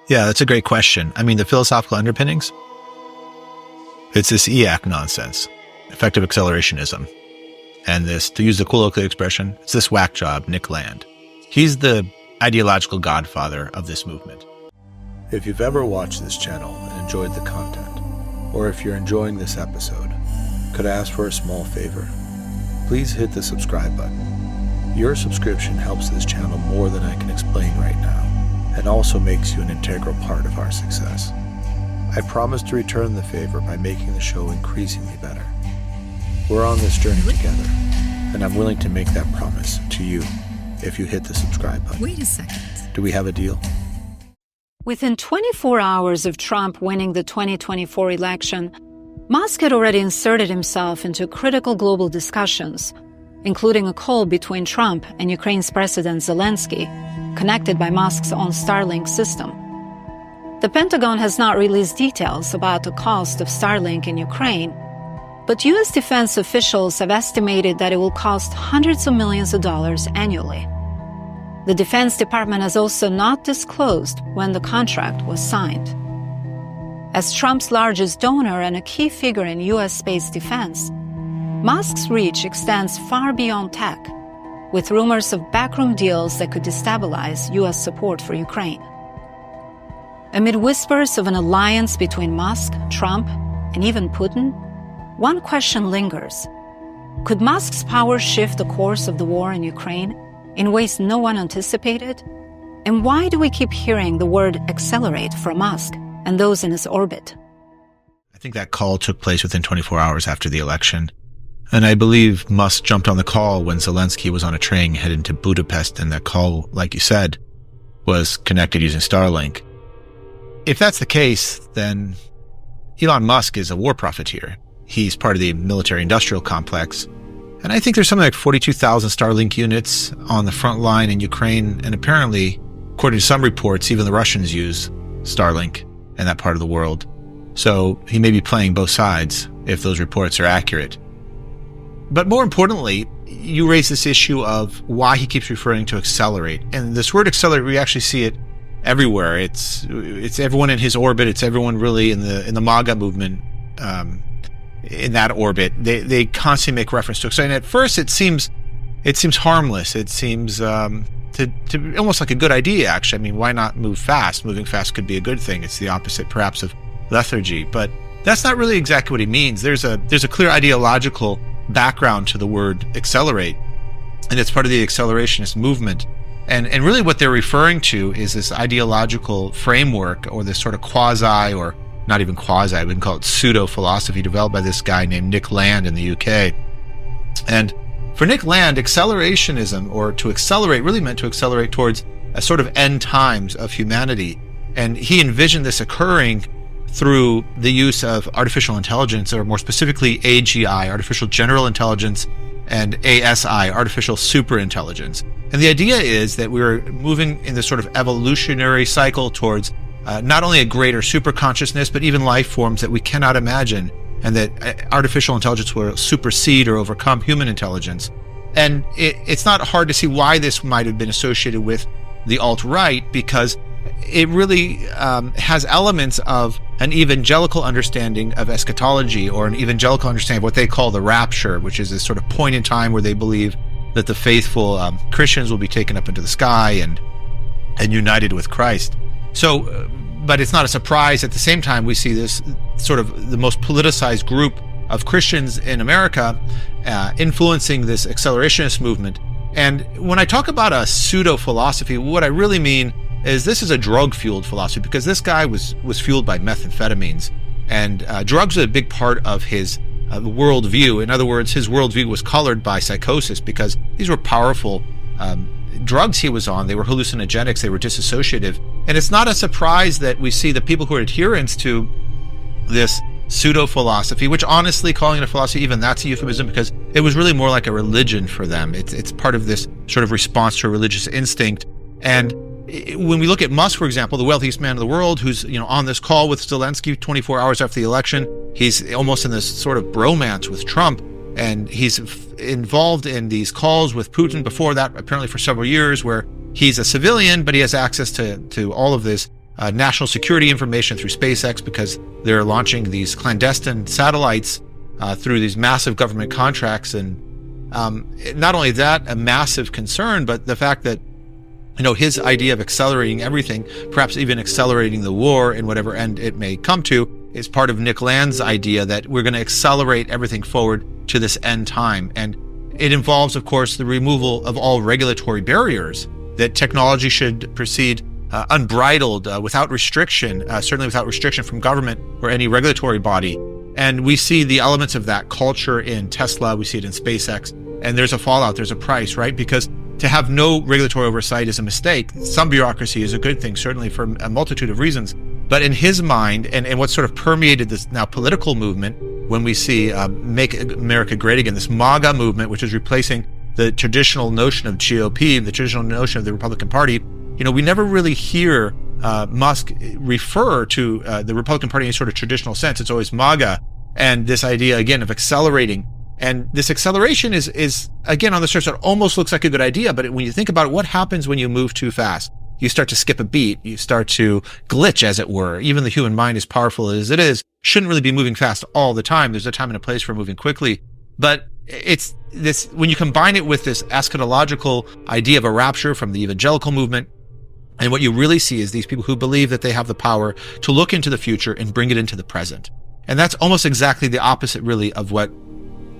Yeah, that's a great question. I mean, the philosophical underpinnings, it's this EAC nonsense, effective accelerationism. And this, to use the colloquial expression, it's this whack job, Nick Land. He's the ideological godfather of this movement. If you've ever watched this channel and enjoyed the content, or if you're enjoying this episode, could I ask for a small favor? Please hit the subscribe button. Your subscription helps this channel more than I can explain right now, and also makes you an integral part of our success. I promise to return the favor by making the show increasingly better. We're on this journey together, and I'm willing to make that promise to you if you hit the subscribe button. Wait a second. Do we have a deal? Within 24 hours of Trump winning the 2024 election, Musk had already inserted himself into critical global discussions, including a call between Trump and Ukraine's President Zelensky, connected by Musk's own Starlink system. The Pentagon has not released details about the cost of Starlink in Ukraine, but U.S. defense officials have estimated that it will cost hundreds of millions of dollars annually. The Defense Department has also not disclosed when the contract was signed. As Trump's largest donor and a key figure in U.S. space defense, Musk's reach extends far beyond tech, with rumors of backroom deals that could destabilize U.S. support for Ukraine. Amid whispers of an alliance between Musk, Trump, and even Putin, one question lingers. Could Musk's power shift the course of the war in Ukraine in ways no one anticipated? And why do we keep hearing the word accelerate from Musk and those in his orbit? I think that call took place within 24 hours after the election. And I believe Musk jumped on the call when Zelensky was on a train heading to Budapest, and that call, like you said, was connected using Starlink. If that's the case, then Elon Musk is a war profiteer. He's part of the military-industrial complex. And I think there's something like 42,000 Starlink units on the front line in Ukraine. And apparently, according to some reports, even the Russians use Starlink in that part of the world. So he may be playing both sides if those reports are accurate. But more importantly, you raise this issue of why he keeps referring to accelerate. And this word accelerate, we actually see it everywhere. It's everyone in his orbit. It's everyone really in the MAGA movement, in that orbit. They constantly make reference to it. So, and at first it seems harmless. It seems to almost like a good idea, actually. I mean, why not move fast? Moving fast could be a good thing. It's the opposite, perhaps, of lethargy. But that's not really exactly what he means. There's a clear ideological background to the word accelerate, and it's part of the accelerationist movement. And really what they're referring to is this ideological framework, or this sort of quasi, or not even quasi, we can call it pseudo-philosophy, developed by this guy named Nick Land in the UK. And for Nick Land, accelerationism, or to accelerate, really meant to accelerate towards a sort of end times of humanity. And he envisioned this occurring through the use of artificial intelligence, or more specifically AGI, artificial general intelligence, and ASI, artificial superintelligence. And the idea is that we're moving in this sort of evolutionary cycle towards not only a greater superconsciousness, but even life forms that we cannot imagine, and that artificial intelligence will supersede or overcome human intelligence. And it's not hard to see why this might have been associated with the alt-right, because it really has elements of an evangelical understanding of eschatology, or an evangelical understanding of what they call the rapture, which is this sort of point in time where they believe that the faithful Christians will be taken up into the sky and united with Christ. So, but it's not a surprise. At the same time, we see this sort of the most politicized group of Christians in America influencing this accelerationist movement. And when I talk about a pseudo-philosophy, what I really mean is this is a drug-fueled philosophy, because this guy was fueled by methamphetamines, and drugs are a big part of his worldview. In other words, his worldview was colored by psychosis, because these were powerful drugs he was on. They were hallucinogenics, they were dissociative. And it's not a surprise that we see the people who are adherents to this pseudo-philosophy, which honestly, calling it a philosophy, even that's a euphemism, because it was really more like a religion for them. It's part of this sort of response to a religious instinct. And when we look at Musk, for example, the wealthiest man in the world, who's on this call with Zelensky 24 hours after the election, he's almost in this sort of bromance with Trump, and he's involved in these calls with Putin before that, apparently for several years, where he's a civilian, but he has access to all of this national security information through SpaceX because they're launching these clandestine satellites through these massive government contracts. And not only that, a massive concern, but the fact that his idea of accelerating everything, perhaps even accelerating the war in whatever end it may come to, is part of Nick Land's idea that we're going to accelerate everything forward to this end time. And it involves, of course, the removal of all regulatory barriers, that technology should proceed unbridled, without restriction, certainly without restriction from government or any regulatory body. And we see the elements of that culture in Tesla, we see it in SpaceX, and there's a fallout, there's a price, right? Because to have no regulatory oversight is a mistake. Some bureaucracy is a good thing, certainly for a multitude of reasons. But in his mind, and what sort of permeated this now political movement, when we see Make America Great Again, this MAGA movement, which is replacing the traditional notion of GOP, the traditional notion of the Republican Party, we never really hear Musk refer to the Republican Party in any sort of traditional sense. It's always MAGA, and this idea, again, of accelerating. And this acceleration is again, on the surface, it almost looks like a good idea, but when you think about it, what happens when you move too fast? You start to skip a beat. You start to glitch, as it were. Even the human mind, as powerful as it is, shouldn't really be moving fast all the time. There's a time and a place for moving quickly. But it's this, when you combine it with this eschatological idea of a rapture from the evangelical movement, and what you really see is these people who believe that they have the power to look into the future and bring it into the present. And that's almost exactly the opposite, really, of what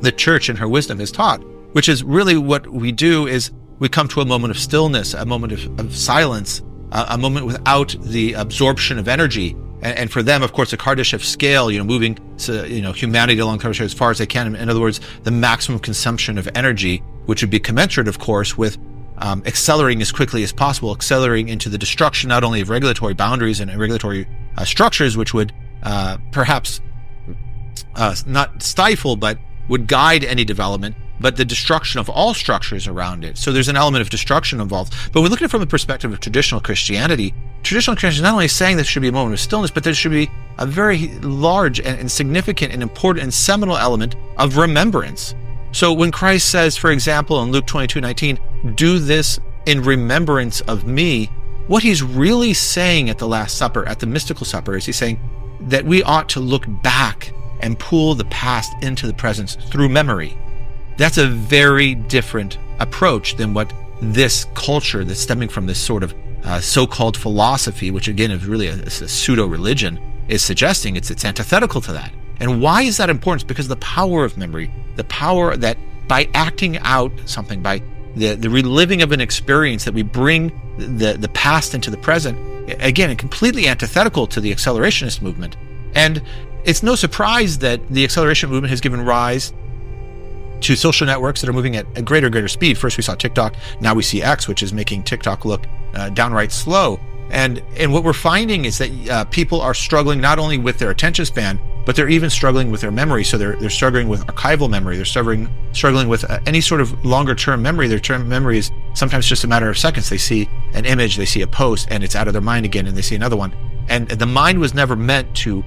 the church in her wisdom has taught, which is really what we do is we come to a moment of stillness, a moment of silence, a moment without the absorption of energy. And for them, of course, the Kardashev scale, moving humanity along Kardashev as far as they can. In other words, the maximum consumption of energy, which would be commensurate, of course, with accelerating as quickly as possible, accelerating into the destruction not only of regulatory boundaries and regulatory structures, which would perhaps not stifle, but would guide any development, but the destruction of all structures around it. So there's an element of destruction involved. But we look at it from the perspective of traditional Christianity. Traditional Christianity is not only saying there should be a moment of stillness, but there should be a very large and significant and important and seminal element of remembrance. So when Christ says, for example, in Luke 22:19, do this in remembrance of me, what he's really saying at the Last Supper, at the mystical supper, is he's saying that we ought to look back and pull the past into the present through memory. That's a very different approach than what this culture that's stemming from this sort of so-called philosophy, which again is really a pseudo-religion, is suggesting. It's antithetical to that. And why is that important? It's because of the power of memory, the power that by acting out something, by the reliving of an experience, that we bring the past into the present, again, completely antithetical to the accelerationist movement. And it's no surprise that the acceleration movement has given rise to social networks that are moving at a greater speed. First we saw TikTok, now we see X, which is making TikTok look downright slow. And what we're finding is that people are struggling not only with their attention span, but they're even struggling with their memory. So they're struggling with archival memory. They're struggling with any sort of longer term memory. Their term memory is sometimes just a matter of seconds. They see an image, they see a post, and it's out of their mind again, and they see another one. And the mind was never meant to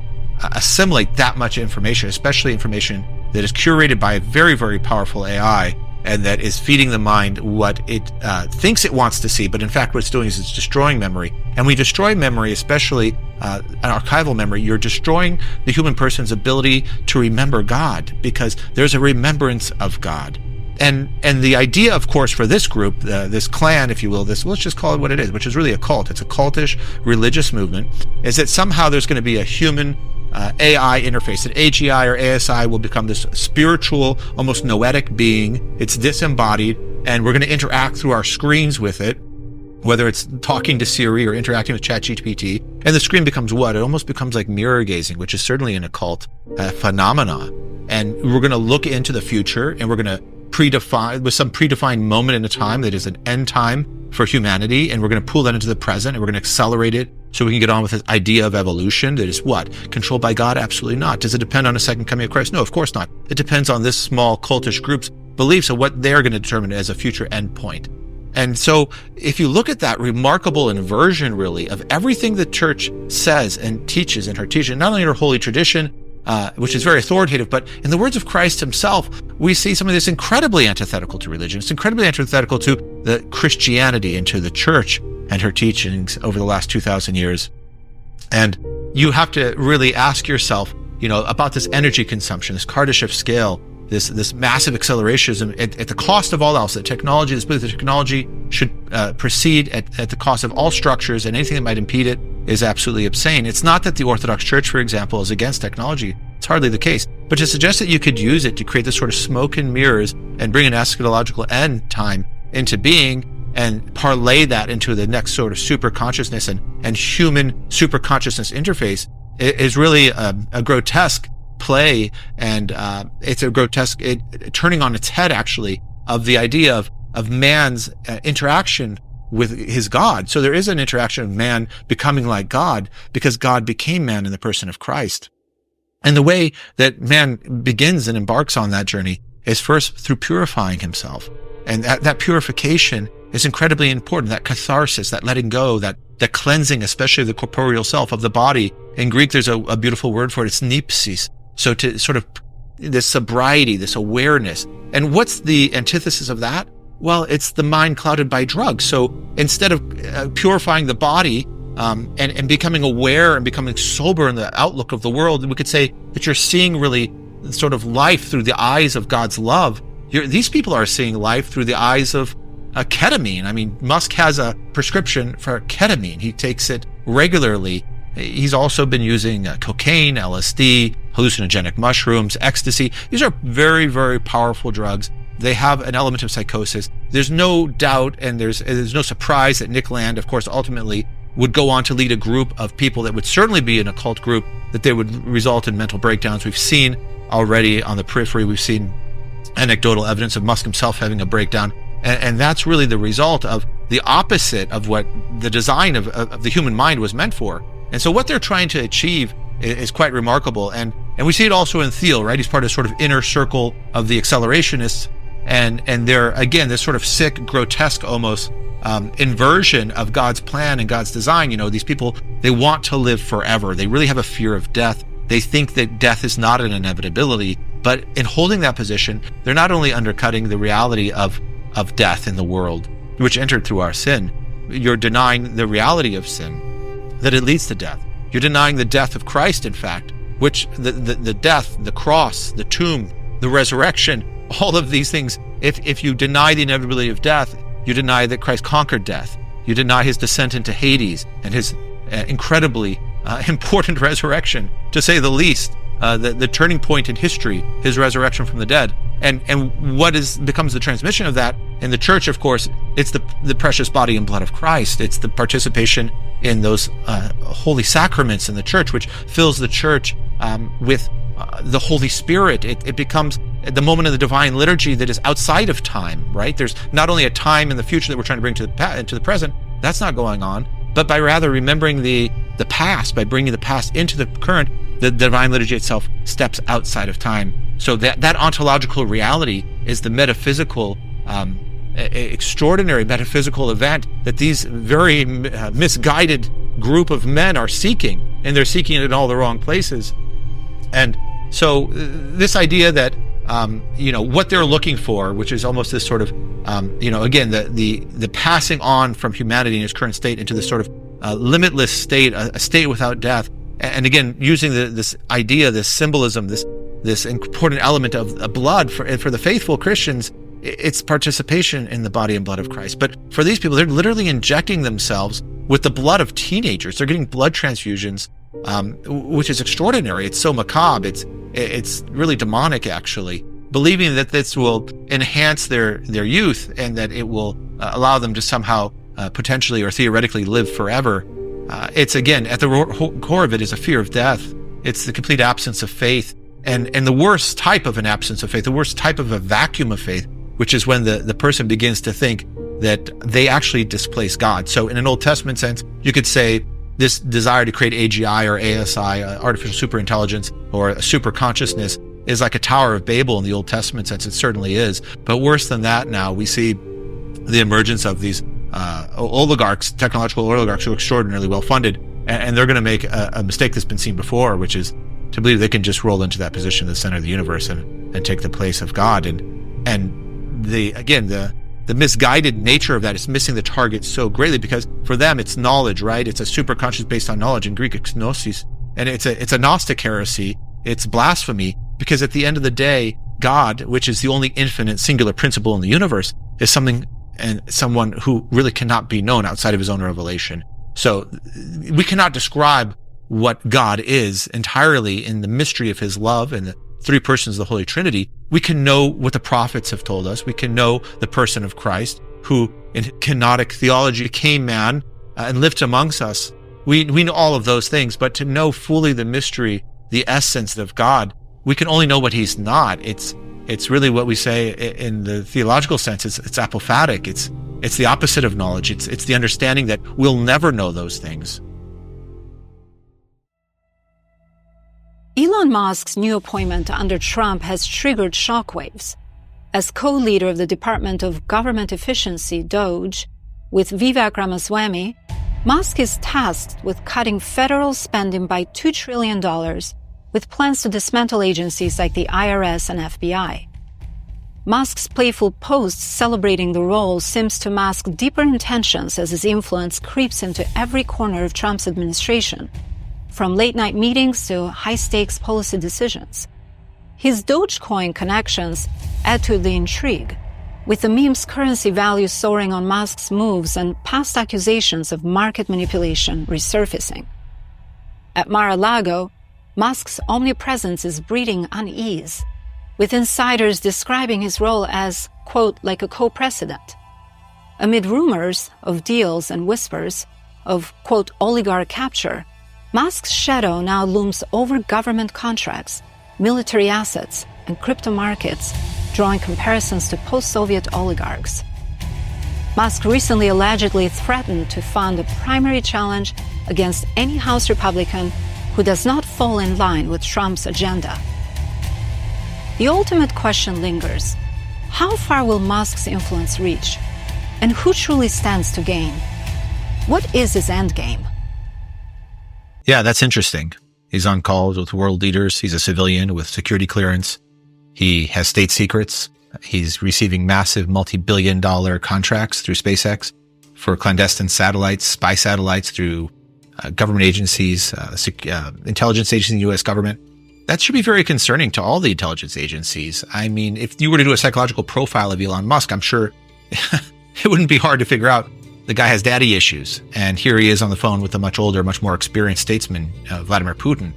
assimilate that much information, especially information that is curated by a very, very powerful AI, and that is feeding the mind what it thinks it wants to see, but in fact what it's doing is it's destroying memory. And when you destroy memory, especially an archival memory, you're destroying the human person's ability to remember God, because there's a remembrance of God. And the idea, of course, for this group, this clan, if you will, let's just call it what it is, which is really a cult. It's a cultish religious movement, is that somehow there's going to be a human AI interface, that AGI or ASI will become this spiritual, almost noetic being. It's disembodied, and we're going to interact through our screens with it, whether it's talking to Siri or interacting with ChatGPT. And the screen becomes what? It almost becomes like mirror gazing, which is certainly an occult phenomena. And we're going to look into the future, and we're going to predefine, with some predefined moment in a time that is an end time for humanity, and we're going to pull that into the present, and we're going to accelerate it so we can get on with this idea of evolution that is what? Controlled by God? Absolutely not. Does it depend on a second coming of Christ? No, of course not. It depends on this small cultish group's beliefs of what they're going to determine as a future endpoint. And so if you look at that remarkable inversion, really, of everything the church says and teaches in her teaching, not only in her holy tradition, which is very authoritative, but in the words of Christ himself, we see something that's incredibly antithetical to religion. It's incredibly antithetical to the Christianity and to the church and her teachings over the last 2,000 years. And you have to really ask yourself, about this energy consumption, this Kardashev scale, this massive accelerationism at the cost of all else. That technology, this belief that technology should proceed at the cost of all structures, and anything that might impede it is absolutely obscene. It's not that the Orthodox Church, for example, is against technology. It's hardly the case. But to suggest that you could use it to create this sort of smoke and mirrors and bring an eschatological end time into being and parlay that into the next sort of super consciousness and human super consciousness interface is really a grotesque play, and it's a grotesque turning on its head, actually, of the idea of man's interaction with his God. So there is an interaction of man becoming like God because God became man in the person of Christ. And the way that man begins and embarks on that journey is first through purifying himself. And that purification is incredibly important. That catharsis, that letting go, that cleansing, especially of the corporeal self, of the body. In Greek, there's a beautiful word for it. It's nipsis. So to sort of this sobriety, this awareness. And what's the antithesis of that? Well, it's the mind clouded by drugs. So instead of purifying the body and becoming aware and becoming sober in the outlook of the world, we could say that you're seeing really sort of life through the eyes of God's love. These people are seeing life through the eyes of ketamine. I mean, Musk has a prescription for ketamine. He takes it regularly. He's also been using cocaine, LSD, hallucinogenic mushrooms, ecstasy. These are very, very powerful drugs. They have an element of psychosis. There's no doubt, and there's no surprise that Nick Land, of course, ultimately would go on to lead a group of people that would certainly be an occult group, that they would result in mental breakdowns. We've seen already on the periphery, we've seen anecdotal evidence of Musk himself having a breakdown. And that's really the result of the opposite of what the design of the human mind was meant for. And so what they're trying to achieve is quite remarkable. And we see it also in Thiel, right? He's part of the sort of inner circle of the accelerationists. And they're, again, this sort of sick, grotesque, almost inversion of God's plan and God's design. These people, they want to live forever. They really have a fear of death. They think that death is not an inevitability. But in holding that position, they're not only undercutting the reality of death in the world, which entered through our sin. You're denying the reality of sin, that it leads to death. You're denying the death of Christ, in fact, which the death, the cross, the tomb, the resurrection, all of these things. If you deny the inevitability of death, you deny that Christ conquered death. You deny his descent into Hades and his incredibly important resurrection, to say the least, the turning point in history, his resurrection from the dead. And what becomes the transmission of that in the church? Of course, it's the precious body and blood of Christ. It's the participation in those holy sacraments in the church, which fills the church with the Holy Spirit. It becomes the moment of the divine liturgy that is outside of time, right? There's not only a time in the future that we're trying to bring to the present. That's not going on. But by rather remembering the past, by bringing the past into the current, the divine liturgy itself steps outside of time. So that ontological reality is the metaphysical, extraordinary metaphysical event that these very misguided group of men are seeking, and they're seeking it in all the wrong places. And so this idea that what they're looking for, which is almost this sort of again the passing on from humanity in its current state into this sort of limitless state, a state without death. And again, using this idea, this symbolism, this important element of blood for the faithful Christians, it's participation in the body and blood of Christ. But for these people, they're literally injecting themselves with the blood of teenagers. They're getting blood transfusions, which is extraordinary. It's so macabre. It's really demonic, actually, believing that this will enhance their youth and that it will allow them to somehow potentially or theoretically live forever. It's, again, at the core of it is a fear of death. It's the complete absence of faith, and the worst type of an absence of faith, the worst type of a vacuum of faith, which is when the person begins to think that they actually displace God. So in an Old Testament sense, you could say this desire to create AGI or ASI, artificial superintelligence, or a super consciousness, is like a Tower of Babel in the Old Testament sense. It certainly is. But worse than that, now we see the emergence of these oligarchs, technological oligarchs, who are extraordinarily well-funded, and they're going to make a mistake that's been seen before, which is to believe they can just roll into that position in the center of the universe and take the place of God. And the the misguided nature of that is missing the target so greatly, because for them it's knowledge, right? It's a superconscious based on knowledge, in Greek it's gnosis, and it's a Gnostic heresy. It's blasphemy, because at the end of the day, God, which is the only infinite singular principle in the universe, is something and someone who really cannot be known outside of his own revelation. So we cannot describe what God is entirely in the mystery of his love and the three persons of the Holy Trinity. We can know what the prophets have told us. We can know the person of Christ, who in kenotic theology became man and lived amongst us. We know all of those things, but to know fully the mystery, the essence of God, we can only know what he's not. It's really what we say in the theological sense. It's apophatic. It's the opposite of knowledge. It's the understanding that we'll never know those things. Elon Musk's new appointment under Trump has triggered shockwaves. As co-leader of the Department of Government Efficiency, DOGE, with Vivek Ramaswamy, Musk is tasked with cutting federal spending by $2 trillion, with plans to dismantle agencies like the IRS and FBI. Musk's playful posts celebrating the role seems to mask deeper intentions as his influence creeps into every corner of Trump's administration, from late-night meetings to high-stakes policy decisions. His Dogecoin connections add to the intrigue, with the meme's currency value soaring on Musk's moves and past accusations of market manipulation resurfacing. At Mar-a-Lago, Musk's omnipresence is breeding unease, with insiders describing his role as, quote, like a co-president. Amid rumors of deals and whispers of, quote, oligarch capture, Musk's shadow now looms over government contracts, military assets, and crypto markets, drawing comparisons to post-Soviet oligarchs. Musk recently allegedly threatened to fund a primary challenge against any House Republican who does not fall in line with Trump's agenda. The ultimate question lingers: how far will Musk's influence reach? And who truly stands to gain? What is his endgame? Yeah, that's interesting. He's on calls with world leaders. He's a civilian with security clearance. He has state secrets. He's receiving massive multi-billion-dollar contracts through SpaceX for clandestine satellites, spy satellites through government agencies, intelligence agencies in the U.S. government. That should be very concerning to all the intelligence agencies. I mean, if you were to do a psychological profile of Elon Musk, I'm sure it wouldn't be hard to figure out the guy has daddy issues. And here he is on the phone with a much older, much more experienced statesman, Vladimir Putin,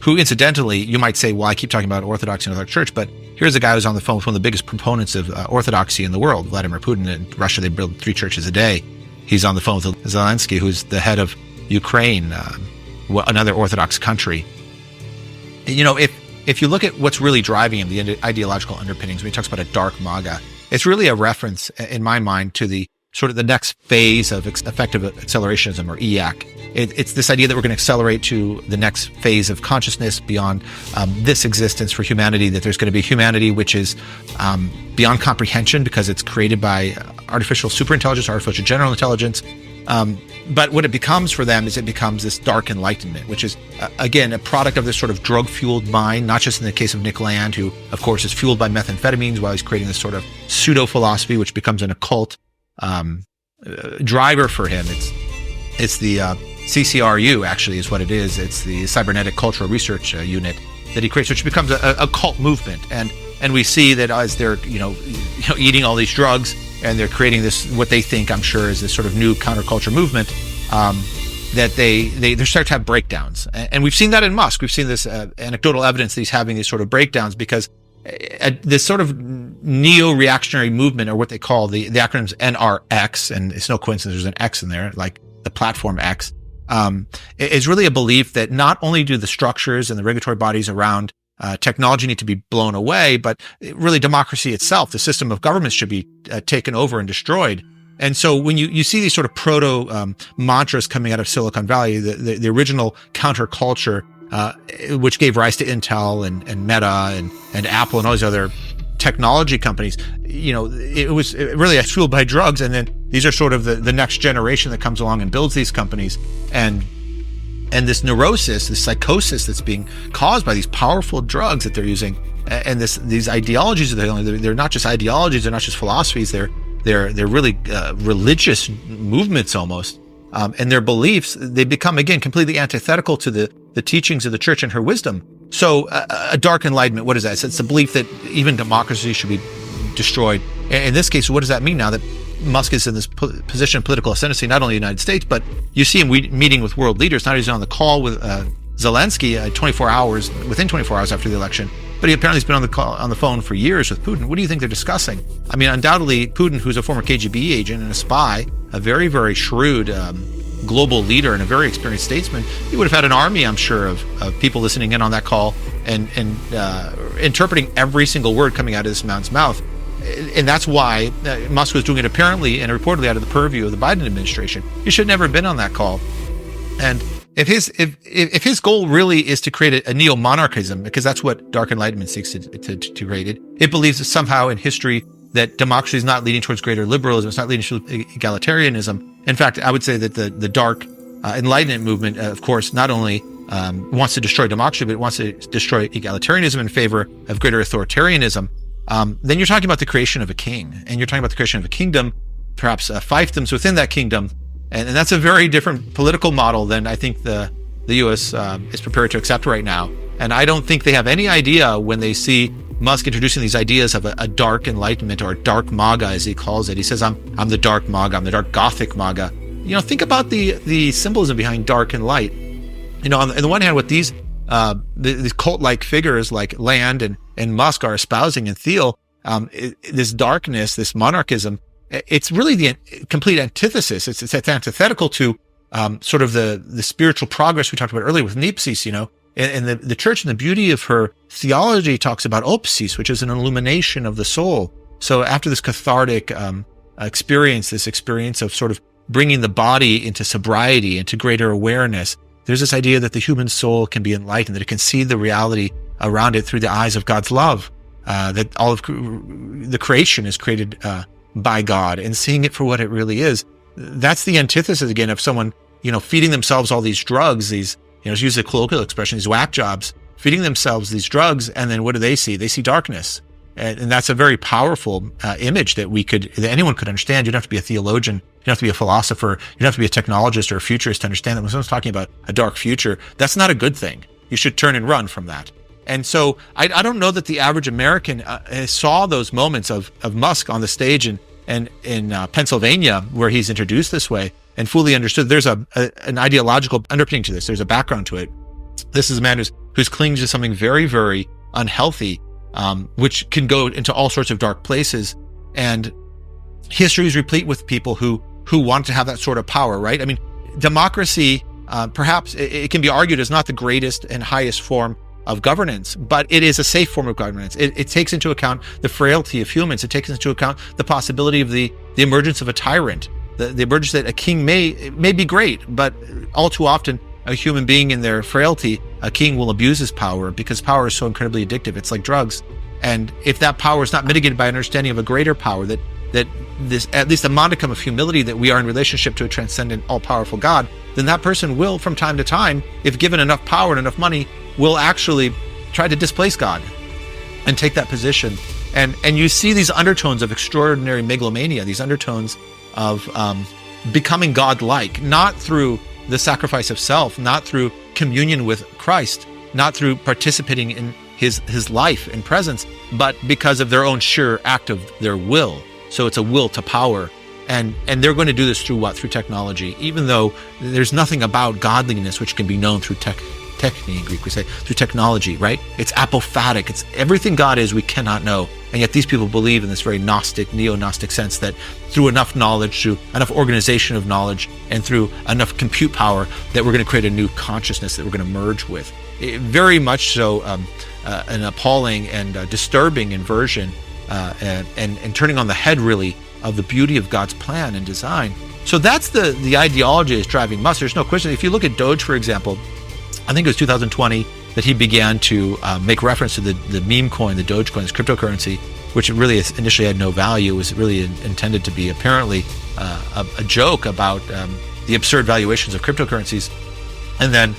who incidentally, you might say, well, I keep talking about Orthodoxy and the Church, but here's a guy who's on the phone with one of the biggest proponents of Orthodoxy in the world, Vladimir Putin. In Russia, they build 3 churches a day. He's on the phone with Zelensky, who's the head of Ukraine, another Orthodox country. You know, if you look at what's really driving him, the ideological underpinnings, when he talks about a dark MAGA, it's really a reference, in my mind, to the sort of the next phase of effective accelerationism, or EAC. It's this idea that we're going to accelerate to the next phase of consciousness beyond this existence for humanity, that there's going to be humanity which is beyond comprehension because it's created by artificial superintelligence, artificial general intelligence. But what it becomes for them is it becomes this dark enlightenment, which is, again, a product of this sort of drug-fueled mind, not just in the case of Nick Land, who, of course, is fueled by methamphetamines while he's creating this sort of pseudo-philosophy, which becomes an occult driver for him. It's the CCRU, actually, is what it is. It's the Cybernetic Cultural Research Unit that he creates, which becomes a cult movement. And we see that as they're eating all these drugs, and they're creating this, what they think, I'm sure, is this sort of new counterculture movement, that they start to have breakdowns. And we've seen that in Musk. We've seen this anecdotal evidence that he's having these sort of breakdowns because this sort of neo-reactionary movement, or what they call the acronyms NRX, and it's no coincidence there's an X in there, like the platform X, is really a belief that not only do the structures and the regulatory bodies around technology need to be blown away, but really democracy itself, the system of governments, should be taken over and destroyed. And so when you see these sort of proto mantras coming out of Silicon Valley, the original counterculture, which gave rise to Intel and Meta and Apple and all these other technology companies, it was really fueled by drugs. And then these are sort of the next generation that comes along and builds these companies. And this neurosis, this psychosis that's being caused by these powerful drugs that they're using, and these ideologies they're not just ideologies, they're not just philosophies, they're They're really religious movements almost. And their beliefs, they become, again, completely antithetical to the teachings of the church and her wisdom. So a Dark Enlightenment, what is that? It's the belief that even democracy should be destroyed. In this case, what does that mean now that Musk is in this position of political ascendancy, not only in the United States, but you see him meeting with world leaders. Now he's on the call with Zelensky within 24 hours after the election. But he apparently has been on the phone for years with Putin. What do you think they're discussing? I mean, undoubtedly, Putin, who's a former KGB agent and a spy, a very, very shrewd global leader and a very experienced statesman, he would have had an army, I'm sure, of people listening in on that call and interpreting every single word coming out of this man's mouth. And that's why Musk was doing it apparently and reportedly out of the purview of the Biden administration. He should never have been on that call. And if his goal really is to create a neo-monarchism, because that's what Dark Enlightenment seeks to create, it believes that somehow in history that democracy is not leading towards greater liberalism, it's not leading to egalitarianism. In fact, I would say that the Dark Enlightenment movement, of course, not only wants to destroy democracy, but it wants to destroy egalitarianism in favor of greater authoritarianism. Then you're talking about the creation of a king, and you're talking about the creation of a kingdom, perhaps fiefdoms within that kingdom. And that's a very different political model than I think the U.S. Is prepared to accept right now. And I don't think they have any idea when they see Musk introducing these ideas of a dark enlightenment, or a dark MAGA, as he calls it. He says, I'm the dark MAGA, I'm the dark Gothic MAGA. You know, think about the symbolism behind dark and light. You know, on the one hand, what these cult-like figures like Land and Musk are espousing, and Thiel, this darkness, this monarchism, it's really the complete antithesis. It's antithetical to sort of the spiritual progress we talked about earlier with Nipsis, you know. And the church, and the beauty of her theology, talks about opsis, which is an illumination of the soul. So after this cathartic experience, this experience of sort of bringing the body into sobriety, into greater awareness, there's this idea that the human soul can be enlightened, that it can see the reality around it through the eyes of God's love, that all of the creation is created by God, and seeing it for what it really is. That's the antithesis, again, of someone, you know, feeding themselves all these drugs, these, you know, to use the colloquial expression, these whack jobs, feeding themselves these drugs, and then what do they see? They see darkness. And that's a very powerful image that anyone could understand. You don't have to be a theologian, you don't have to be a philosopher, you don't have to be a technologist or a futurist to understand that when someone's talking about a dark future, that's not a good thing. You should turn and run from that. And so I don't know that the average American saw those moments of Musk on the stage in Pennsylvania, where he's introduced this way, and fully understood there's an ideological underpinning to this. There's a background to it. This is a man who's clinging to something very, very unhealthy, which can go into all sorts of dark places. And history is replete with people who want to have that sort of power, right? I mean, democracy, perhaps it can be argued, is not the greatest and highest form of governance, but it is a safe form of governance. It takes into account the frailty of humans. It takes into account the possibility of the emergence of a tyrant, the emergence that a king may be great, but all too often a human being in their frailty, a king will abuse his power, because power is so incredibly addictive. It's like drugs. And if that power is not mitigated by an understanding of a greater power, that this, at least a modicum of humility, that we are in relationship to a transcendent, all-powerful God, then that person will, from time to time, if given enough power and enough money, will actually try to displace God and take that position. And you see these undertones of extraordinary megalomania, these undertones of becoming God-like, not through the sacrifice of self, not through communion with Christ, not through participating in his life and presence, but because of their own sheer act of their will. So it's a will to power. And they're going to do this through what? Through technology, even though there's nothing about godliness which can be known through techne in Greek, we say, through technology, right? It's apophatic. It's everything God is, we cannot know. And yet these people believe in this very Gnostic, neo-Gnostic sense that through enough knowledge, through enough organization of knowledge, and through enough compute power, that we're going to create a new consciousness that we're going to merge with. Very much so an appalling and disturbing inversion and turning on the head, really, of the beauty of God's plan and design. So that's the ideology that's driving Musk. There's no question. If you look at Doge, for example, I think it was 2020 that he began to make reference to the meme coin, the Dogecoin, this cryptocurrency, which really initially had no value. It was really intended to be apparently a joke about the absurd valuations of cryptocurrencies. And then,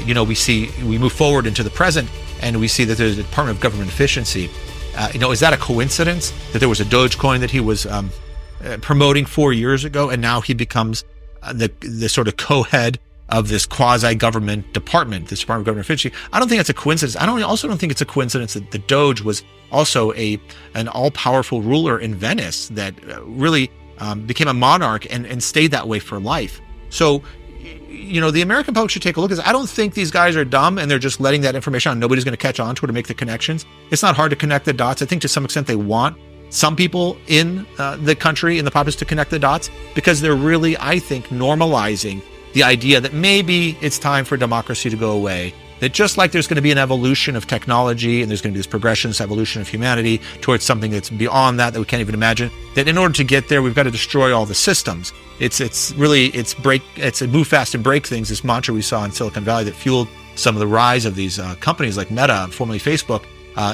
we move forward into the present, and we see that there's a Department of Government Efficiency. Is that a coincidence that there was a Dogecoin that he was promoting 4 years ago, and now he becomes the sort of co-head of this quasi-government department, this Department of Government Efficiency. I don't think that's a coincidence. I also don't think it's a coincidence that the Doge was also an all-powerful ruler in Venice that really became a monarch and stayed that way for life. So, the American public should take a look at this. I don't think these guys are dumb and they're just letting that information on. Nobody's going to catch on to it or make the connections. It's not hard to connect the dots. I think to some extent they want some people in the country, in the populace, to connect the dots, because they're really, I think, normalizing the idea that maybe it's time for democracy to go away. That just like there's going to be an evolution of technology and there's going to be this progression, this evolution of humanity towards something that's beyond that we can't even imagine, that in order to get there, we've got to destroy all the systems. It's a move fast and break things, this mantra we saw in Silicon Valley that fueled some of the rise of these companies like Meta, formerly Facebook.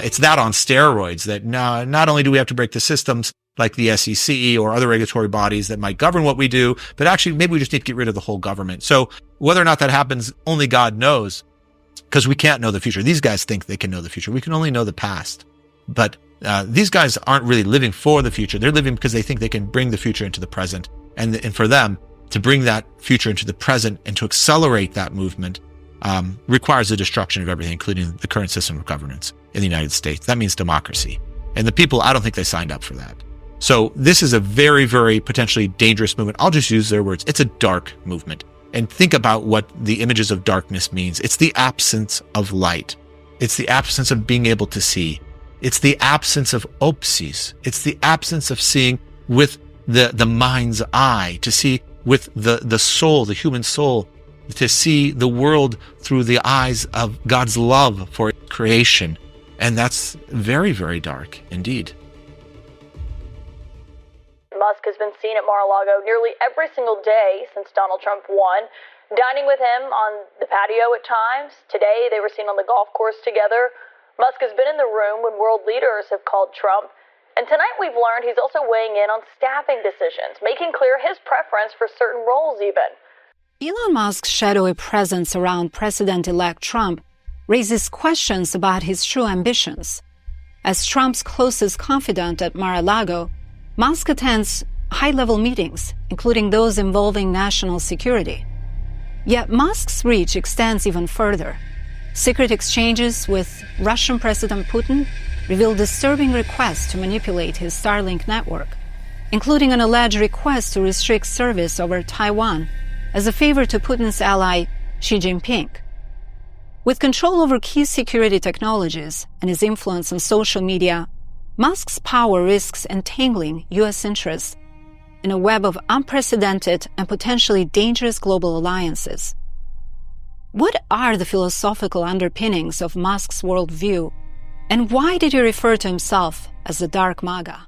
It's that on steroids, that now not only do we have to break the systems like the SEC or other regulatory bodies that might govern what we do, but actually maybe we just need to get rid of the whole government. So whether or not that happens, only God knows, because we can't know the future. These guys think they can know the future. We can only know the past. But these guys aren't really living for the future. They're living because they think they can bring the future into the present. And for them, to bring that future into the present and to accelerate that movement requires the destruction of everything, including the current system of governance in the United States. That means democracy. And the people, I don't think they signed up for that. So this is a very, very potentially dangerous movement. I'll just use their words. It's a dark movement. And think about what the images of darkness means. It's the absence of light. It's the absence of being able to see. It's the absence of opsis. It's the absence of seeing with the mind's eye, to see with the soul, the human soul, to see the world through the eyes of God's love for creation. And that's very, very dark indeed. Musk has been seen at Mar-a-Lago nearly every single day since Donald Trump won, dining with him on the patio at times. Today, they were seen on the golf course together. Musk has been in the room when world leaders have called Trump. And tonight we've learned he's also weighing in on staffing decisions, making clear his preference for certain roles even. Elon Musk's shadowy presence around President-elect Trump raises questions about his true ambitions. As Trump's closest confidant at Mar-a-Lago, Musk attends high-level meetings, including those involving national security. Yet Musk's reach extends even further. Secret exchanges with Russian President Putin reveal disturbing requests to manipulate his Starlink network, including an alleged request to restrict service over Taiwan as a favor to Putin's ally Xi Jinping. With control over key security technologies and his influence on social media, Musk's power risks entangling U.S. interests in a web of unprecedented and potentially dangerous global alliances. What are the philosophical underpinnings of Musk's worldview, and why did he refer to himself as the Dark MAGA?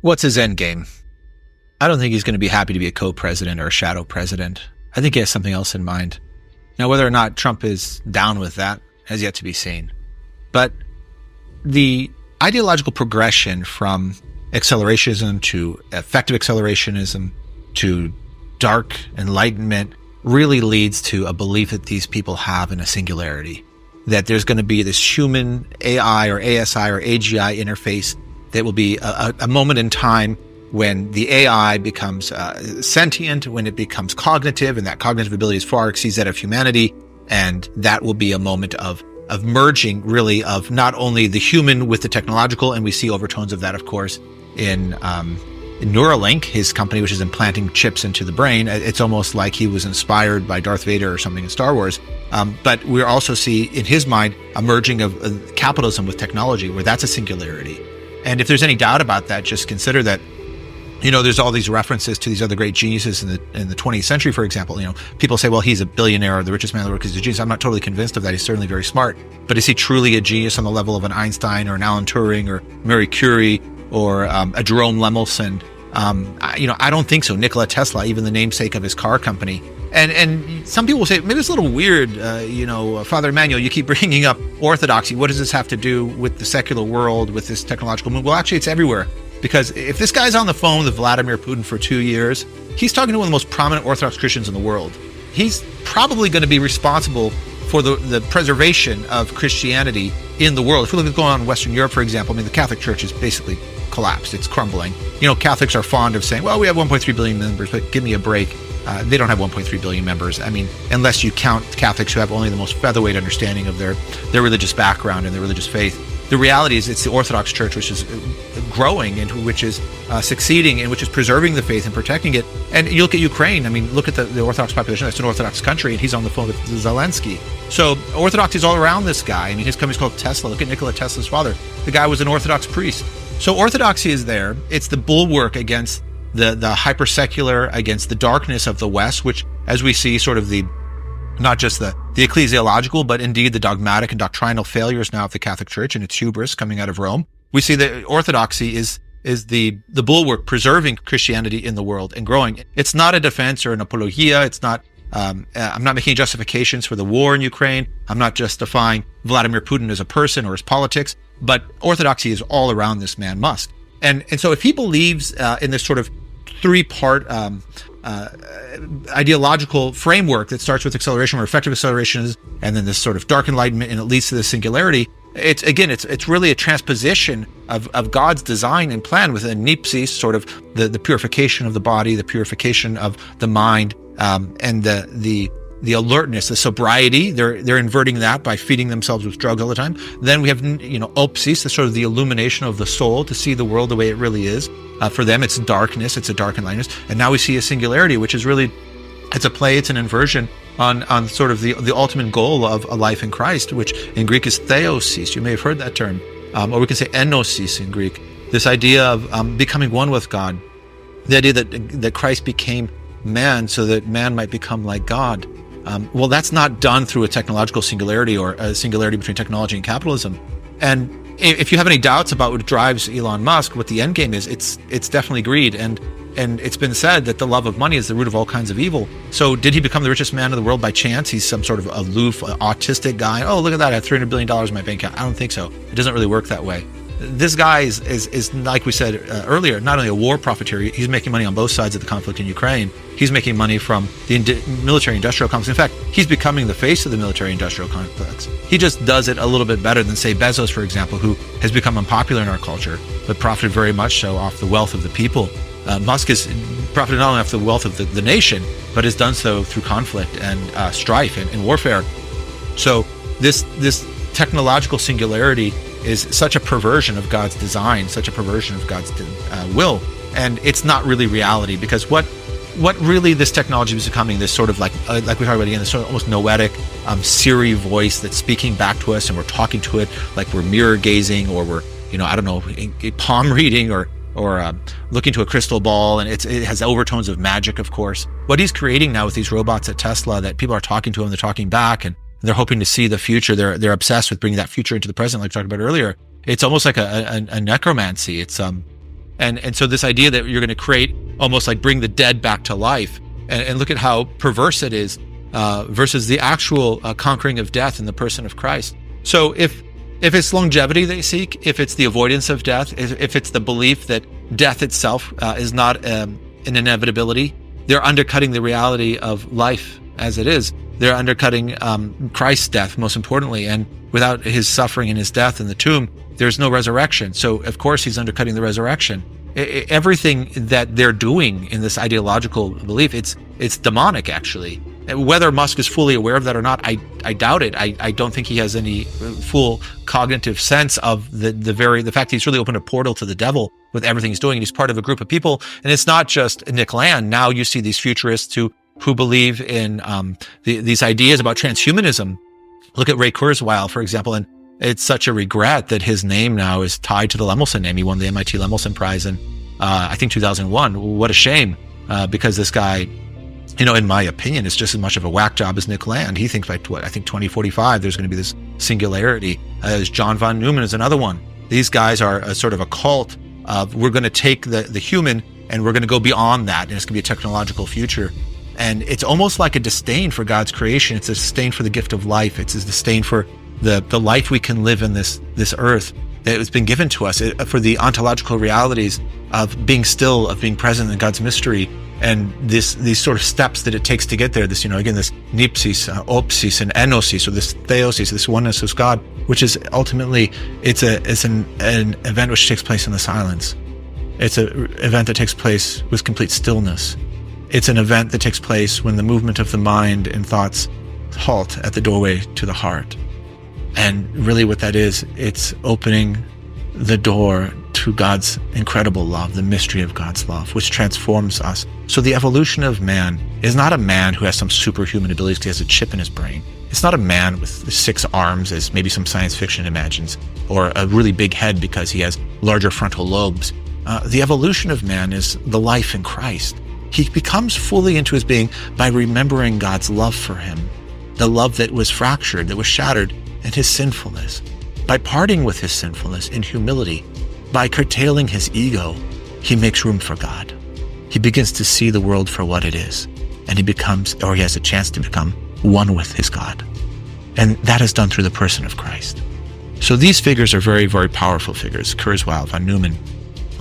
What's his end game? I don't think he's going to be happy to be a co-president or a shadow president. I think he has something else in mind. Now, whether or not Trump is down with that has yet to be seen. But the ideological progression from accelerationism to effective accelerationism to dark enlightenment really leads to a belief that these people have in a singularity, that there's going to be this human AI or ASI or AGI interface that will be a moment in time when the AI becomes sentient, when it becomes cognitive, and that cognitive ability far exceeds that of humanity. And that will be a moment of merging, really, of not only the human with the technological, and we see overtones of that, of course, in Neuralink, his company, which is implanting chips into the brain. It's almost like he was inspired by Darth Vader or something in Star Wars. But we also see, in his mind, a merging of capitalism with technology, where that's a singularity. And if there's any doubt about that, just consider that, there's all these references to these other great geniuses in the 20th century, for example. People say, well, he's a billionaire or the richest man in the world because he's a genius. I'm not totally convinced of that. He's certainly very smart. But is he truly a genius on the level of an Einstein or an Alan Turing or Marie Curie or a Jerome Lemelson? I don't think so. Nikola Tesla, even the namesake of his car company. And some people will say, maybe it's a little weird, Father Emmanuel, you keep bringing up Orthodoxy. What does this have to do with the secular world, with this technological movement? Well, actually, it's everywhere. Because if this guy's on the phone with Vladimir Putin for 2 years, he's talking to one of the most prominent Orthodox Christians in the world. He's probably going to be responsible for the preservation of Christianity in the world. If we look at what's going on in Western Europe, for example, the Catholic Church is basically collapsed. It's crumbling. Catholics are fond of saying, well, we have 1.3 billion members, but give me a break. They don't have 1.3 billion members. I mean, unless you count Catholics who have only the most featherweight understanding of their religious background and their religious faith. The reality is it's the Orthodox Church which is growing and which is succeeding and which is preserving the faith and protecting it. And you look at Ukraine, I mean, look at the Orthodox population. That's an Orthodox country, and he's on the phone with Zelensky. So Orthodoxy is all around this guy. I mean, his company's called Tesla. Look at Nikola Tesla's father. The guy was an Orthodox priest. So Orthodoxy is there. It's the bulwark against the hyper-secular, against the darkness of the West, which, as we see, sort of not just the ecclesiological, but indeed the dogmatic and doctrinal failures now of the Catholic Church and its hubris coming out of Rome. We see that Orthodoxy is the bulwark preserving Christianity in the world and growing. It's not a defense or an apologia. It's not, I'm not making justifications for the war in Ukraine. I'm not justifying Vladimir Putin as a person or his politics, but Orthodoxy is all around this man, Musk. And so if he believes in this sort of three-part ideological framework that starts with acceleration or effective acceleration, and then this sort of dark enlightenment, and it leads to the singularity, it's really a transposition of God's design and plan with a nipsis, sort of the purification of the body, the purification of the mind, and the alertness, the sobriety. They're inverting that by feeding themselves with drugs all the time. Then we have, opsis, the sort of the illumination of the soul to see the world the way it really is. For them, it's darkness, it's a dark enlightenment. And now we see a singularity, which is really, it's a play, it's an inversion on sort of the ultimate goal of a life in Christ, which in Greek is theosis. You may have heard that term. Or we can say enosis in Greek. This idea of becoming one with God. The idea that Christ became man so that man might become like God. Well, that's not done through a technological singularity or a singularity between technology and capitalism. And if you have any doubts about what drives Elon Musk, what the end game is, it's definitely greed. And it's been said that the love of money is the root of all kinds of evil. So did he become the richest man in the world by chance? He's some sort of aloof, autistic guy. Oh, look at that, I have $300 billion in my bank account. I don't think so. It doesn't really work that way. This guy is like we said earlier, not only a war profiteer, he's making money on both sides of the conflict in Ukraine. He's making money from the military-industrial complex. In fact, he's becoming the face of the military-industrial complex. He just does it a little bit better than, say, Bezos, for example, who has become unpopular in our culture, but profited very much so off the wealth of the people. Musk has profited not only off the wealth of the nation, but has done so through conflict and strife and warfare. So this technological singularity is such a perversion of God's design, such a perversion of God's will, and it's not really reality, because what really this technology is becoming, this sort of like we talked about again, this sort of almost noetic Siri voice that's speaking back to us, and we're talking to it like we're mirror gazing, or we're palm reading, or looking to a crystal ball, and it has overtones of magic, of course. What he's creating now with these robots at Tesla, that people are talking to him, they're talking back, and they're hoping to see the future. They're obsessed with bringing that future into the present, like we talked about earlier. It's almost like a necromancy. It's and so this idea that you're going to create, almost like bring the dead back to life, and look at how perverse it is versus the actual conquering of death in the person of Christ. So if it's longevity they seek, if it's the avoidance of death, if it's the belief that death itself is not an inevitability, they're undercutting the reality of life as it is. They're undercutting Christ's death, most importantly, and without his suffering and his death in the tomb, there's no resurrection. So, of course, he's undercutting the resurrection. Everything that they're doing in this ideological belief, it's demonic, actually. Whether Musk is fully aware of that or not, I doubt it. I don't think he has any full cognitive sense of the fact he's really opened a portal to the devil with everything he's doing. He's part of a group of people, and it's not just Nick Land. Now you see these futurists who believe in these ideas about transhumanism. Look at Ray Kurzweil, for example, and it's such a regret that his name now is tied to the Lemelson name. He won the MIT Lemelson Prize in, I think, 2001. What a shame, because this guy, in my opinion, is just as much of a whack job as Nick Land. He thinks by 2045, there's going to be this singularity. As John von Neumann is another one. These guys are a sort of a cult of, we're going to take the human and we're going to go beyond that, and it's going to be a technological future. And it's almost like a disdain for God's creation. It's a disdain for the gift of life. It's a disdain for the life we can live in this earth that has been given to us, for the ontological realities of being still, of being present in God's mystery, And these sort of steps that it takes to get there, this, again, this nipsis, opsis, and enosis, or this theosis, this oneness of God, which is ultimately, it's an event which takes place in the silence. It's an event that takes place with complete stillness. It's an event that takes place when the movement of the mind and thoughts halt at the doorway to the heart. And really what that is, it's opening the door to God's incredible love, the mystery of God's love, which transforms us. So the evolution of man is not a man who has some superhuman abilities because he has a chip in his brain. It's not a man with 6 arms, as maybe some science fiction imagines, or a really big head because he has larger frontal lobes. The evolution of man is the life in Christ. He becomes fully into his being by remembering God's love for him, the love that was fractured, that was shattered in his sinfulness. By parting with his sinfulness in humility, by curtailing his ego, he makes room for God. He begins to see the world for what it is, and he has a chance to become one with his God. And that is done through the person of Christ. So these figures are very, very powerful figures: Kurzweil, von Neumann,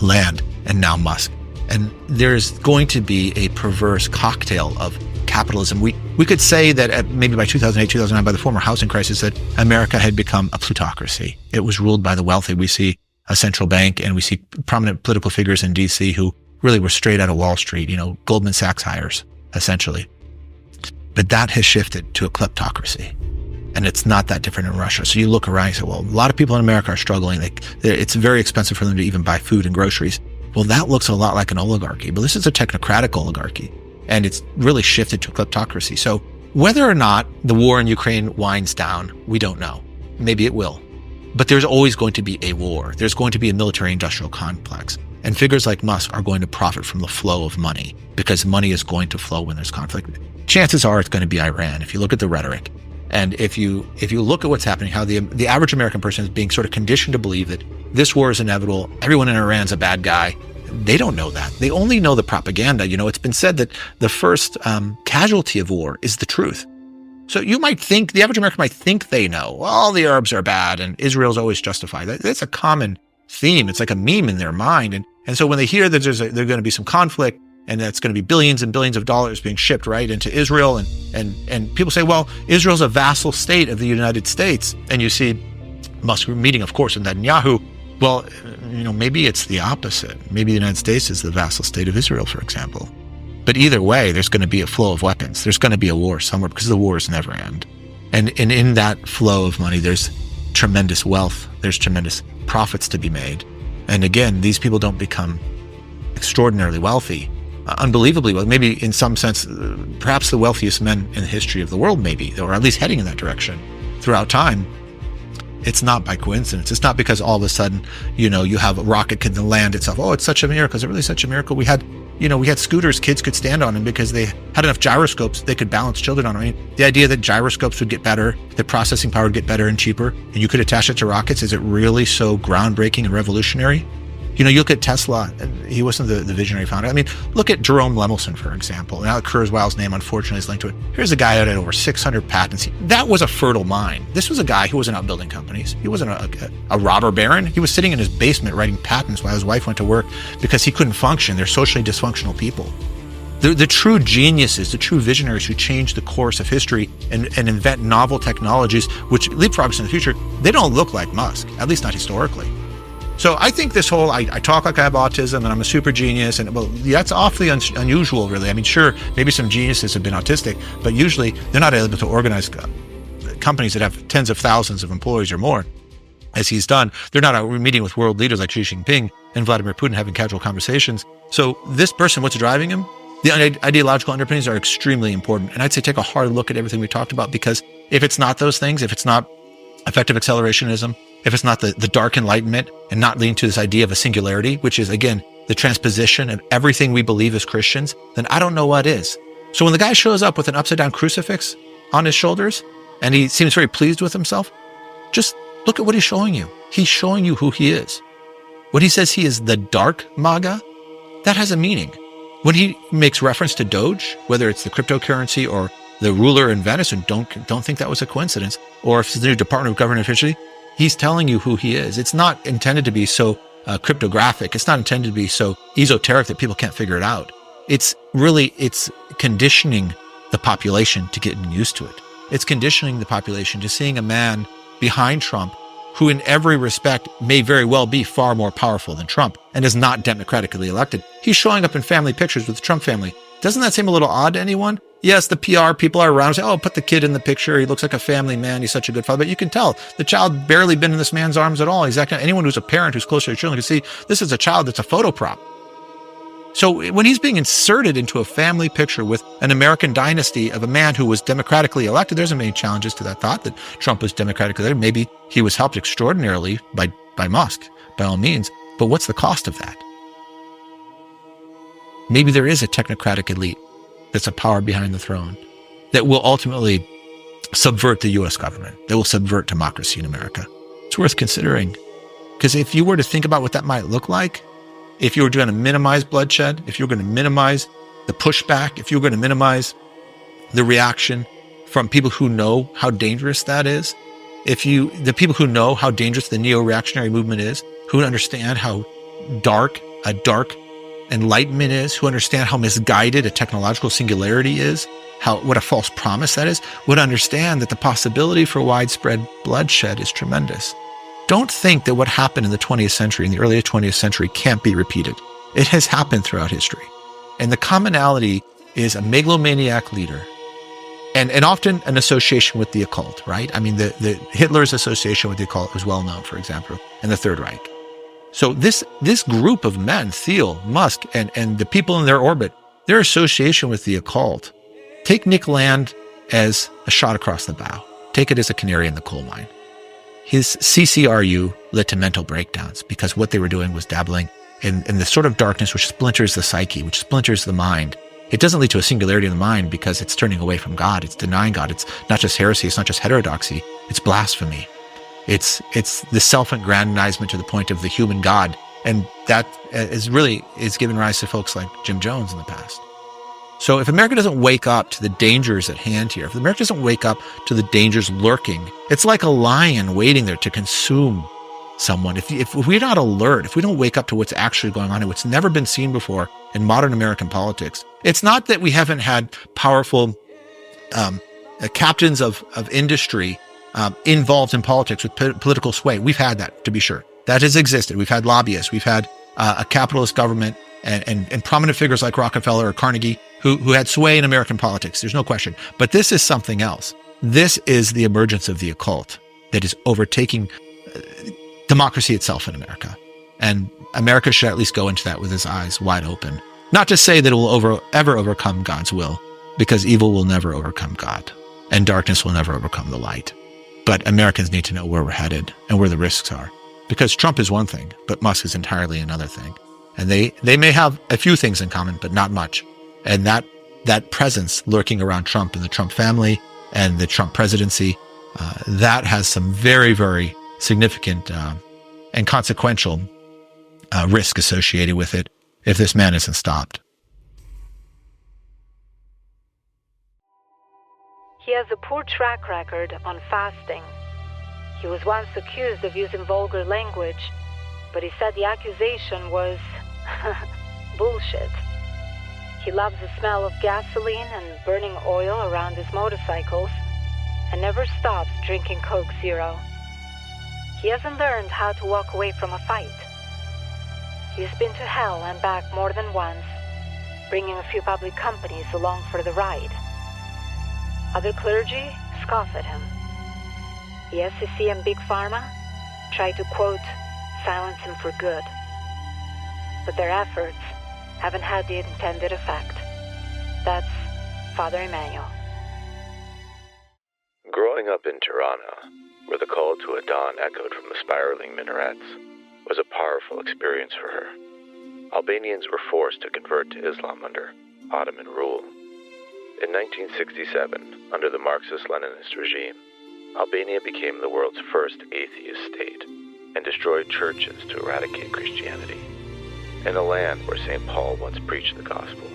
Land, and now Musk. And there's going to be a perverse cocktail of capitalism. We could say that maybe by 2008, 2009, by the former housing crisis, that America had become a plutocracy. It was ruled by the wealthy. We see a central bank, and we see prominent political figures in DC who really were straight out of Wall Street, Goldman Sachs hires, essentially. But that has shifted to a kleptocracy. And it's not that different in Russia. So you look around and say, well, a lot of people in America are struggling. It's very expensive for them to even buy food and groceries. Well, that looks a lot like an oligarchy, but this is a technocratic oligarchy, and it's really shifted to a kleptocracy. So whether or not the war in Ukraine winds down, we don't know. Maybe it will. But there's always going to be a war. There's going to be a military-industrial complex. And figures like Musk are going to profit from the flow of money, because money is going to flow when there's conflict. Chances are it's going to be Iran, if you look at the rhetoric. And if you look at what's happening, how the average American person is being sort of conditioned to believe that this war is inevitable, everyone in Iran's a bad guy. They don't know that. They only know the propaganda. It's been said that the first casualty of war is the truth. So you might think, the average American might think they know, all the Arabs are bad and Israel's always justified. That's a common theme. It's like a meme in their mind. And so when they hear that there's going to be some conflict, and that's going to be billions and billions of dollars being shipped right into Israel, and people say, well, Israel's a vassal state of the United States. And you see Musk meeting, of course, with Netanyahu. Well, maybe it's the opposite. Maybe the United States is the vassal state of Israel, for example. But either way, there's going to be a flow of weapons. There's going to be a war somewhere, because the wars never end. And in that flow of money, there's tremendous wealth. There's tremendous profits to be made. And again, these people don't become extraordinarily wealthy, unbelievably well. Maybe in some sense, perhaps the wealthiest men in the history of the world, maybe, or at least heading in that direction throughout time. It's not by coincidence. It's not because all of a sudden, you have a rocket can land itself. Oh, it's such a miracle. Is it really such a miracle? We had scooters kids could stand on, and because they had enough gyroscopes, they could balance children on. I mean, the idea that gyroscopes would get better, that processing power would get better and cheaper, and you could attach it to rockets, is it really so groundbreaking and revolutionary? You look at Tesla, he wasn't the visionary founder. I mean, look at Jerome Lemelson, for example. Now Kurzweil's name, unfortunately, is linked to it. Here's a guy who had over 600 patents. That was a fertile mind. This was a guy who wasn't out building companies. He wasn't a robber baron. He was sitting in his basement writing patents while his wife went to work because he couldn't function. They're socially dysfunctional people. The true geniuses, the true visionaries who change the course of history and invent novel technologies which leapfrog us in the future, they don't look like Musk, at least not historically. So I think this whole, I talk like I have autism and I'm a super genius, and well, that's awfully unusual, really. I mean, sure, maybe some geniuses have been autistic, but usually they're not able to organize companies that have tens of thousands of employees or more, as he's done. They're not out meeting with world leaders like Xi Jinping and Vladimir Putin having casual conversations. So this person, what's driving him? The ideological underpinnings are extremely important. And I'd say take a hard look at everything we talked about, because if it's not those things, if it's not effective accelerationism, if it's not the Dark Enlightenment and not leading to this idea of a singularity, which is, again, the transposition of everything we believe as Christians, then I don't know what is. So when the guy shows up with an upside-down crucifix on his shoulders and he seems very pleased with himself, just look at what he's showing you. He's showing you who he is. When he says he is the dark MAGA, that has a meaning. When he makes reference to Doge, whether it's the cryptocurrency or the ruler in Venice, and don't think that was a coincidence, or if it's the new Department of Government officially, he's telling you who he is. It's not intended to be so cryptographic. It's not intended to be so esoteric that people can't figure it out. It's conditioning the population to getting used to it. It's conditioning the population to seeing a man behind Trump who in every respect may very well be far more powerful than Trump and is not democratically elected. He's showing up in family pictures with the Trump family. Doesn't that seem a little odd to anyone? Yes, the PR people are around and say, oh, put the kid in the picture. He looks like a family man. He's such a good father. But you can tell the child barely been in this man's arms at all. He's acting, anyone who's a parent who's close to their children can see this is a child that's a photo prop. So when he's being inserted into a family picture with an American dynasty of a man who was democratically elected, there's many challenges to that thought that Trump was democratically elected. Maybe he was helped extraordinarily by Musk, by all means. But what's the cost of that? Maybe there is a technocratic elite that's a power behind the throne that will ultimately subvert the U.S. government, that will subvert democracy in America. It's worth considering. Because if you were to think about what that might look like, if you were going to minimize bloodshed, if you were going to minimize the pushback, if you were going to minimize the reaction from people who know how dangerous that is, the people who know how dangerous the neo-reactionary movement is, who understand how dark a dark enlightenment is, who understand how misguided a technological singularity is, what a false promise that is, would understand that the possibility for widespread bloodshed is tremendous. Don't think that what happened in the 20th century, in the early 20th century, can't be repeated. It has happened throughout history. And the commonality is a megalomaniac leader and often an association with the occult, right? I mean, the Hitler's association with the occult was well known, for example, in the Third Reich. So this group of men, Thiel, Musk, and the people in their orbit, their association with the occult, take Nick Land as a shot across the bow. Take it as a canary in the coal mine. His CCRU led to mental breakdowns because what they were doing was dabbling in the sort of darkness which splinters the psyche, which splinters the mind. It doesn't lead to a singularity in the mind because it's turning away from God. It's denying God. It's not just heresy. It's not just heterodoxy. It's blasphemy. It's the self-aggrandizement to the point of the human God. And that is given rise to folks like Jim Jones in the past. So if America doesn't wake up to the dangers at hand here, if America doesn't wake up to the dangers lurking, it's like a lion waiting there to consume someone. If we're not alert, if we don't wake up to what's actually going on and what's never been seen before in modern American politics, it's not that we haven't had powerful captains of industry involved in politics with political sway. We've had that, to be sure. That has existed. We've had lobbyists. We've had a capitalist government and prominent figures like Rockefeller or Carnegie who had sway in American politics. There's no question. But this is something else. This is the emergence of the occult that is overtaking democracy itself in America. And America should at least go into that with its eyes wide open. Not to say that it will ever overcome God's will, because evil will never overcome God, and darkness will never overcome the light. But Americans need to know where we're headed and where the risks are. Because Trump is one thing, but Musk is entirely another thing. And they may have a few things in common, but not much. And that presence lurking around Trump and the Trump family and the Trump presidency, that has some very, very significant and consequential risk associated with it if this man isn't stopped. He has a poor track record on fasting. He was once accused of using vulgar language, but he said the accusation was bullshit. He loves the smell of gasoline and burning oil around his motorcycles and never stops drinking Coke Zero. He hasn't learned how to walk away from a fight. He's been to hell and back more than once, bringing a few public companies along for the ride. Other clergy scoff at him. The SEC and Big Pharma try to, quote, silence him for good. But their efforts haven't had the intended effect. That's Father Emmanuel. Growing up in Tirana, where the call to a dawn echoed from the spiraling minarets, was a powerful experience for her. Albanians were forced to convert to Islam under Ottoman rule. In 1967, under the Marxist-Leninist regime, Albania became the world's first atheist state and destroyed churches to eradicate Christianity, in a land where St. Paul once preached the gospel.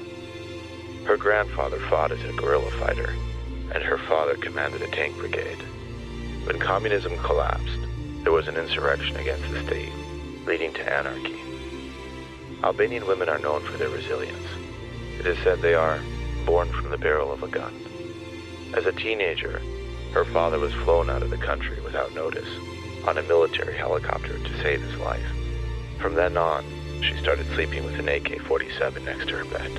Her grandfather fought as a guerrilla fighter, and her father commanded a tank brigade. When communism collapsed, there was an insurrection against the state, leading to anarchy. Albanian women are known for their resilience. It is said they are born from the barrel of a gun. As a teenager, her father was flown out of the country without notice on a military helicopter to save his life. From then on, she started sleeping with an AK-47 next to her bed.